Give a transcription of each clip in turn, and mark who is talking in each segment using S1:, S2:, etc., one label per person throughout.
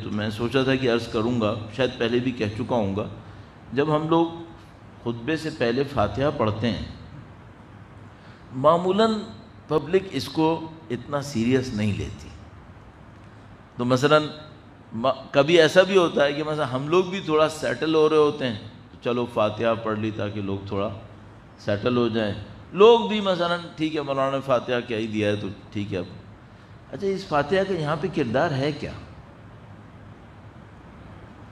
S1: تو میں سوچا تھا کہ عرض کروں گا، شاید پہلے بھی کہہ چکا ہوں گا، جب ہم لوگ خطبے سے پہلے فاتحہ پڑھتے ہیں معمولاً پبلک اس کو اتنا سیریس نہیں لیتی. تو مثلاً کبھی ایسا بھی ہوتا ہے کہ مثلا ہم لوگ بھی تھوڑا سیٹل ہو رہے ہوتے ہیں تو چلو فاتحہ پڑھ لی تاکہ لوگ تھوڑا سیٹل ہو جائیں. لوگ بھی مثلاً ٹھیک ہے مولانا نے فاتحہ کیا ہی دیا ہے تو ٹھیک ہے. اچھا اس فاتحہ کا یہاں پہ کردار ہے کیا؟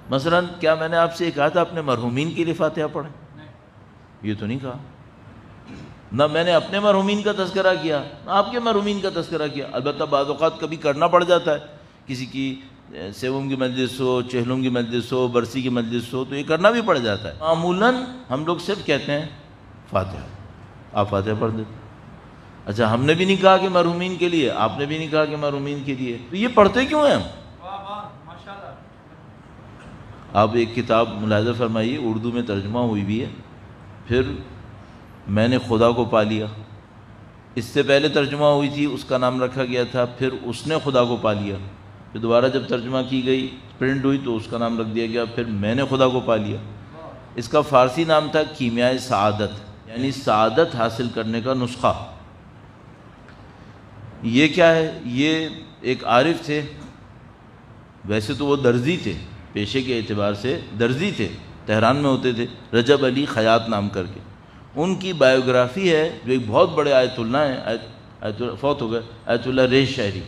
S1: مثلاً کیا میں نے آپ سے یہ کہا تھا اپنے مرحومین کے لیے فاتحہ پڑھیں؟ یہ تو نہیں کہا. نہ میں نے اپنے مرحومین کا تذکرہ کیا نہ آپ کے مرحومین کا تذکرہ کیا. البتہ بعض اوقات کبھی کرنا پڑ جاتا ہے، کسی کی سیوم کی مجلس ہو، چہلم کی مجلس ہو، برسی کی مجلس ہو تو یہ کرنا بھی پڑ جاتا ہے. معمولاً ہم لوگ صرف کہتے ہیں فاتحہ، آپ فاتحہ پڑھ دیتے. اچھا ہم نے بھی نہیں کہا کہ مرحومین کے لیے، آپ نے بھی نہیں کہا کہ مرحومین کے لیے، تو یہ پڑھتے کیوں ہیں ہم؟ آپ ایک کتاب ملاحظہ فرمائیے، اردو میں ترجمہ ہوئی بھی ہے، پھر میں نے خدا کو پا لیا. اس سے پہلے ترجمہ ہوئی تھی، اس کا نام رکھا گیا تھا پھر اس نے خدا کو پا لیا. پھر دوبارہ جب ترجمہ کی گئی، پرنٹ ہوئی تو اس کا نام رکھ دیا گیا پھر میں نے خدا کو پا لیا. اس کا فارسی نام تھا کیمیائے سعادت، یعنی سعادت حاصل کرنے کا نسخہ. یہ کیا ہے؟ یہ ایک عارف تھے، ویسے تو وہ درزی تھے، پیشے کے اعتبار سے درزی تھے، تہران میں ہوتے تھے، رجب علی خیاط نام کر کے. ان کی بایوگرافی ہے جو ایک بہت بڑے آیت اللہ ہیں، فوت ہو گئے، آیت اللہ ریش شہری.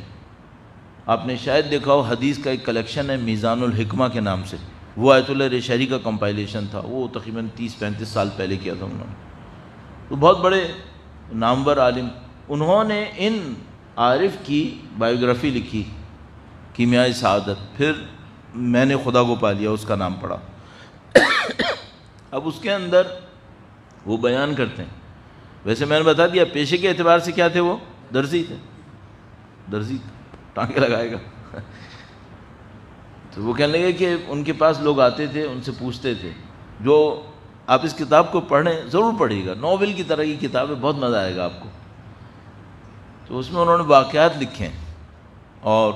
S1: آپ نے شاید دیکھا ہو حدیث کا ایک کلیکشن ہے میزان الحکمہ کے نام سے، وہ آیت اللہ ریش شہری کا کمپائلیشن تھا، وہ تقریباً 30-35 سال پہلے کیا تھا انہوں نے. تو بہت بڑے نامور عالم، انہوں نے ان عارف کی بایوگرافی لکھی کیمیائے سعادت، پھر میں نے خدا کو پا لیا اس کا نام پڑا. اب اس کے اندر وہ بیان کرتے ہیں، ویسے میں نے بتا دیا پیشے کے اعتبار سے کیا تھے، وہ درزی تھے، درزی ٹانکے لگائے گا. تو وہ کہنے لگے کہ ان کے پاس لوگ آتے تھے، ان سے پوچھتے تھے، جو آپ اس کتاب کو پڑھیں ضرور پڑھیے گا، ناول کی طرح کی کتاب ہے، بہت مزہ آئے گا آپ کو. تو اس میں انہوں نے واقعات لکھے ہیں اور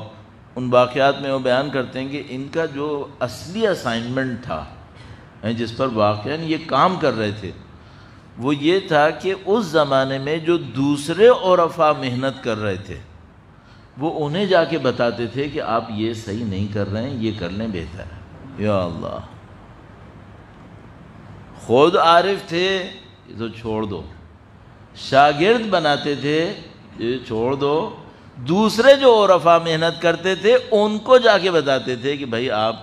S1: ان واقعات میں وہ بیان کرتے ہیں کہ ان کا جو اصلی اسائنمنٹ تھا، جس پر واقعاً یہ کام کر رہے تھے، وہ یہ تھا کہ اس زمانے میں جو دوسرے عرفاء محنت کر رہے تھے وہ انہیں جا کے بتاتے تھے کہ آپ یہ صحیح نہیں کر رہے ہیں، یہ کر لیں بہتر ہے. یا اللہ، خود عارف تھے یہ تو چھوڑ دو، شاگرد بناتے تھے یہ چھوڑ دو، دوسرے جو عرفاء محنت کرتے تھے ان کو جا کے بتاتے تھے کہ بھائی آپ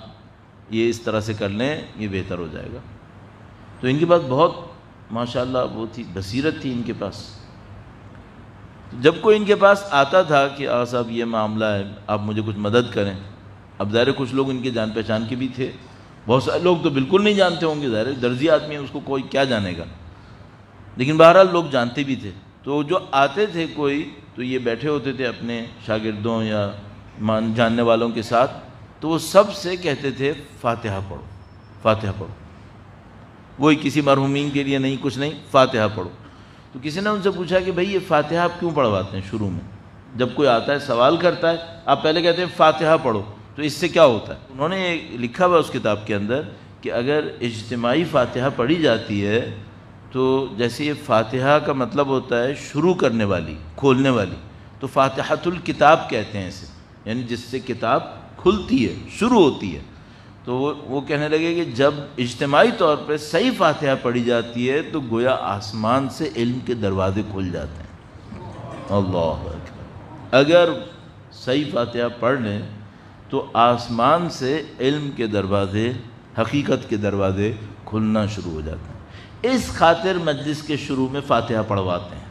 S1: یہ اس طرح سے کر لیں، یہ بہتر ہو جائے گا. تو ان کی بات بہت ماشاءاللہ وہ تھی، بصیرت تھی ان کے پاس. جب کوئی ان کے پاس آتا تھا کہ آقا صاحب یہ معاملہ ہے، آپ مجھے کچھ مدد کریں. اب ظاہر کچھ لوگ ان کے جان پہچان کے بھی تھے، بہت سارے لوگ تو بالکل نہیں جانتے ہوں گے، ظاہر درزی آدمی ہے اس کو کوئی کیا جانے گا، لیکن بہرحال لوگ جانتے بھی تھے. تو جو آتے تھے کوئی تو یہ بیٹھے ہوتے تھے اپنے شاگردوں یا جاننے والوں کے ساتھ، تو وہ سب سے کہتے تھے فاتحہ پڑھو، فاتحہ پڑھو. وہی کسی مرحومین کے لیے نہیں، کچھ نہیں، فاتحہ پڑھو. تو کسی نے ان سے پوچھا کہ بھئی یہ فاتحہ آپ کیوں پڑھواتے ہیں شروع میں؟ جب کوئی آتا ہے سوال کرتا ہے آپ پہلے کہتے ہیں فاتحہ پڑھو، تو اس سے کیا ہوتا ہے؟ انہوں نے لکھا ہوا اس کتاب کے اندر کہ اگر اجتماعی فاتحہ پڑھی جاتی ہے تو جیسے یہ فاتحہ کا مطلب ہوتا ہے شروع کرنے والی، کھولنے والی، تو فاتحۃ الکتاب کہتے ہیں اسے، یعنی جس سے کتاب کھلتی ہے، شروع ہوتی ہے. تو وہ کہنے لگے کہ جب اجتماعی طور پہ صحیح فاتحہ پڑھی جاتی ہے تو گویا آسمان سے علم کے دروازے کھل جاتے ہیں. اللہ اکبر، اگر صحیح فاتحہ پڑھ لیں تو آسمان سے علم کے دروازے، حقیقت کے دروازے کھلنا شروع ہو جاتے ہیں. اس خاطر مجلس کے شروع میں فاتحہ پڑھواتے ہیں.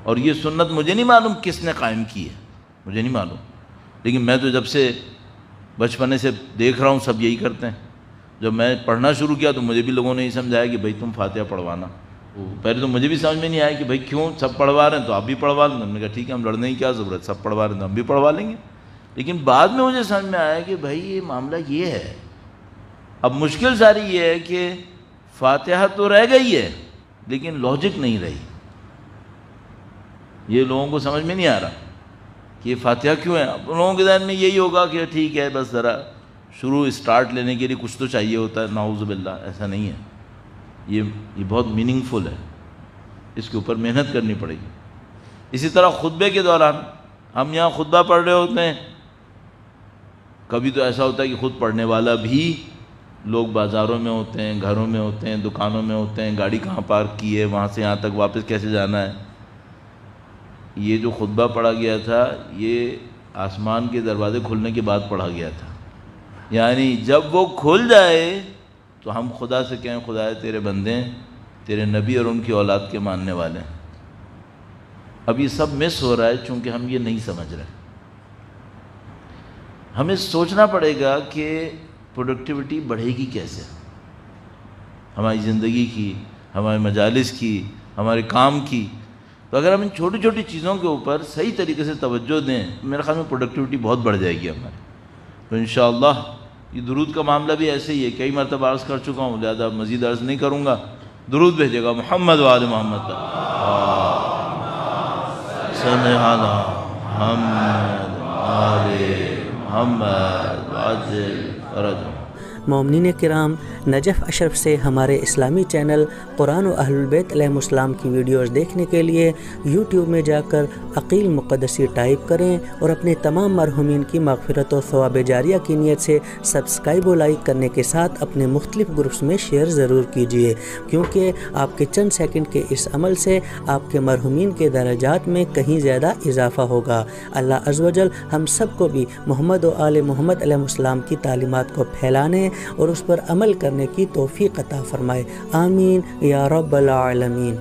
S1: اور یہ سنت مجھے نہیں معلوم کس نے قائم کی ہے، مجھے نہیں معلوم، لیکن میں تو جب سے بچپنے سے دیکھ رہا ہوں سب یہی کرتے ہیں. جب میں پڑھنا شروع کیا تو مجھے بھی لوگوں نے یہ سمجھایا کہ بھائی تم فاتحہ پڑھوانا. پہلے تو مجھے بھی سمجھ میں نہیں آیا کہ بھائی کیوں، سب پڑھوا رہے ہیں تو آپ بھی پڑھوا لیں. ہم نے کہا ٹھیک ہے، ہم لڑنے کی کیا ضرورت، سب پڑھوا رہے ہیں تو ہم بھی پڑھوا لیں گے. لیکن بعد میں مجھے سمجھ میں آیا کہ بھائی یہ معاملہ یہ ہے. اب مشکل ساری یہ ہے کہ فاتحہ تو رہ گئی ہے لیکن لاجک نہیں رہی، یہ لوگوں کو سمجھ میں نہیں آ رہا. کہ یہ فاتحہ کیوں ہے. اب لوگوں کے ذہن میں یہی ہوگا کہ ٹھیک ہے بس ذرا اسٹارٹ لینے کے لیے کچھ تو چاہیے ہوتا ہے. نعوذ باللہ، ایسا نہیں ہے. یہ بہت میننگ فل ہے، اس کے اوپر محنت کرنی پڑے گی. اسی طرح خطبے کے دوران ہم یہاں خطبہ پڑھ رہے ہوتے ہیں، کبھی تو ایسا ہوتا ہے کہ خود پڑھنے والا بھی لوگ بازاروں میں ہوتے ہیں، گھروں میں ہوتے ہیں، دکانوں میں ہوتے ہیں، گاڑی کہاں پارک کی ہے، وہاں سے یہاں تک واپس کیسے جانا ہے. یہ جو خطبہ پڑھا گیا تھا یہ آسمان کے دروازے کھلنے کے بعد پڑھا گیا تھا. یعنی جب وہ کھل جائے تو ہم خدا سے کہیں خدا تیرے بندے ہیں، تیرے نبی اور ان کی اولاد کے ماننے والے ہیں. اب یہ سب مس ہو رہا ہے چونکہ ہم یہ نہیں سمجھ رہے. ہمیں سوچنا پڑے گا کہ پروڈکٹیوٹی بڑھے گی کیسے، ہماری زندگی کی، ہمارے مجالس کی، ہمارے کام کی. تو اگر ہم ان چھوٹی چھوٹی چیزوں کے اوپر صحیح طریقے سے توجہ دیں میرے خیال میں پروڈکٹیوٹی بہت بڑھ جائے گی ہماری. تو انشاءاللہ یہ درود کا معاملہ بھی ایسے ہی ہے، کئی مرتبہ عرض کر چکا ہوں، لہذا مزید عرض نہیں کروں گا. درود بھیجے گا محمد وآل محمد صلی اللہ محمد آل محمد عجل فرجہ.
S2: مومنین کرام، نجف اشرف سے ہمارے اسلامی چینل قرآن و اہل البیت علیہم السلام کی ویڈیوز دیکھنے کے لیے یوٹیوب میں جا کر عقیل مقدسی ٹائپ کریں اور اپنے تمام مرحومین کی مغفرت و ثواب جاریہ کی نیت سے سبسکرائب و لائک کرنے کے ساتھ اپنے مختلف گروپس میں شیئر ضرور کیجیے، کیونکہ آپ کے چند سیکنڈ کے اس عمل سے آپ کے مرحومین کے درجات میں کہیں زیادہ اضافہ ہوگا. اللہ عز و جل ہم سب کو بھی محمد و آل محمد علیہ السلام کی تعلیمات کو پھیلانے اور اس پر عمل کرنے کی توفیق عطا فرمائے. آمین یا رب العالمین.